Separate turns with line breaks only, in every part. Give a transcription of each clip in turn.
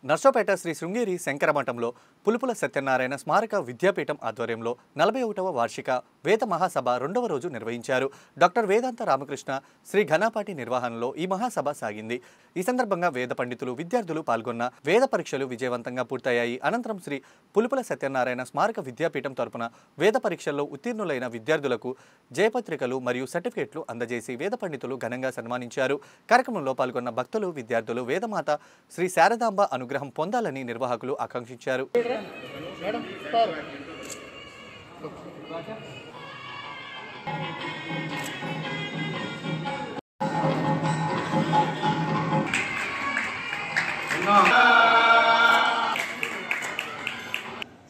నర్సోపేట శ్రీ శృంగేరి శంకరమఠంలో పులుపుల సత్యనారాయణ స్మారక విద్యాపీఠం ఆధ్వర్యంలో 41వ వార్షిక వేద మహాసభ రెండవ రోజు నిర్వహించారు. డాక్టర్ వేదాంత రామకృష్ణ శ్రీ ఘనపాటి నిర్వహణలో ఈ మహాసభ సాగింది. ఈ సందర్భంగా వేద పండితులు, విద్యార్థులు పాల్గొన్న వేద పరీక్షలు విజయవంతంగా పూర్తయ్యాయి. అనంతరం శ్రీ పులుపుల సత్యనారాయణ స్మారక విద్యాపీఠం తరపున వేద పరీక్షల్లో ఉత్తీర్ణులైన విద్యార్థులకు జయపత్రికలు మరియు సర్టిఫికెట్లు అందజేసి వేద పండితులు ఘనంగా సన్మానించారు. కార్యక్రమంలో పాల్గొన్న భక్తులు, విద్యార్థులు వేదమాత శ్రీ శారదాంబ అనుగ్రహం పొందాలని నిర్వాహకులు ఆకాంక్షించారు.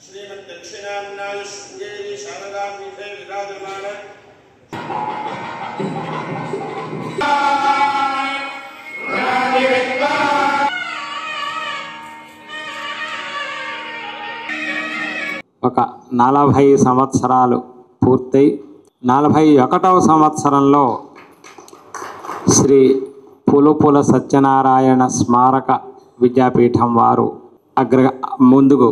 శ్రీమద్ దక్షిణామ్నాయ శృంగేరి శారదాపీఠే విరాజమాన
ఒక 40 సంవత్సరాలు పూర్తయి 41వ సంవత్సరంలో శ్రీ పులుపుల సత్యనారాయణ స్మారక విద్యాపీఠం వారు ముందుకు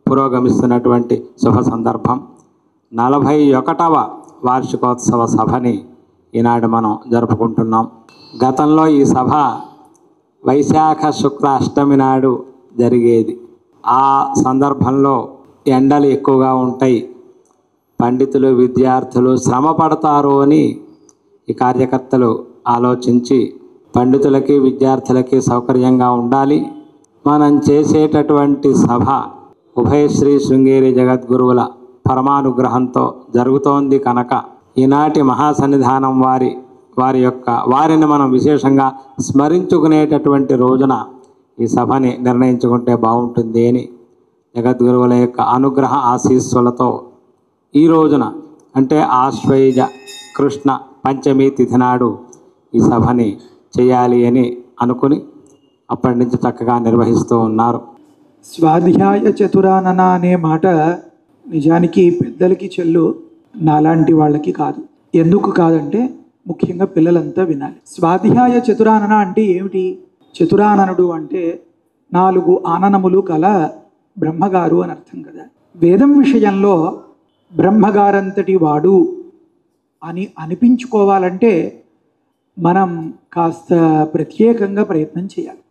పురోగమిస్తున్నటువంటి శుభ సందర్భం. 41వ వార్షికోత్సవ సభని ఈనాడు మనం జరుపుకుంటున్నాం. గతంలో ఈ సభ వైశాఖ శుక్ల అష్టమి నాడు జరిగేది. ఆ సందర్భంలో ఎండలు ఎక్కువగా ఉంటాయి, పండితులు, విద్యార్థులు శ్రమ పడతారు అని ఈ కార్యకర్తలు ఆలోచించి పండితులకి, విద్యార్థులకి సౌకర్యంగా ఉండాలి, మనం చేసేటటువంటి సభ ఉభయశ్రీ శృంగేరి జగద్గురువుల పరమానుగ్రహంతో జరుగుతోంది కనుక ఈనాటి మహాసన్నిధానం వారిని మనం విశేషంగా స్మరించుకునేటటువంటి రోజున ఈ సభని నిర్ణయించుకుంటే బాగుంటుంది అని జగద్గురువుల యొక్క అనుగ్రహ ఆశీస్సులతో ఈ రోజున అంటే ఆశ్వయుజ కృష్ణ పంచమి తిథి నాడు ఈ సభని చేయాలి అని అనుకుని అప్పటి నుంచి చక్కగా నిర్వహిస్తూ ఉన్నారు.
స్వాధ్యాయ చతురానన అనే మాట నిజానికి పెద్దలకి చెల్లు, నాలాంటి వాళ్ళకి కాదు. ఎందుకు కాదంటే ముఖ్యంగా పిల్లలంతా వినాలి. స్వాధ్యాయ చతురానన అంటే ఏమిటి? చతురాననుడు అంటే 4 ఆననములు కల బ్రహ్మగారు అని అర్థం కదా. వేదం విషయంలో బ్రహ్మగారంతటి వాడు అని అనిపించుకోవాలంటే మనం కాస్త ప్రత్యేకంగా ప్రయత్నం చేయాలి.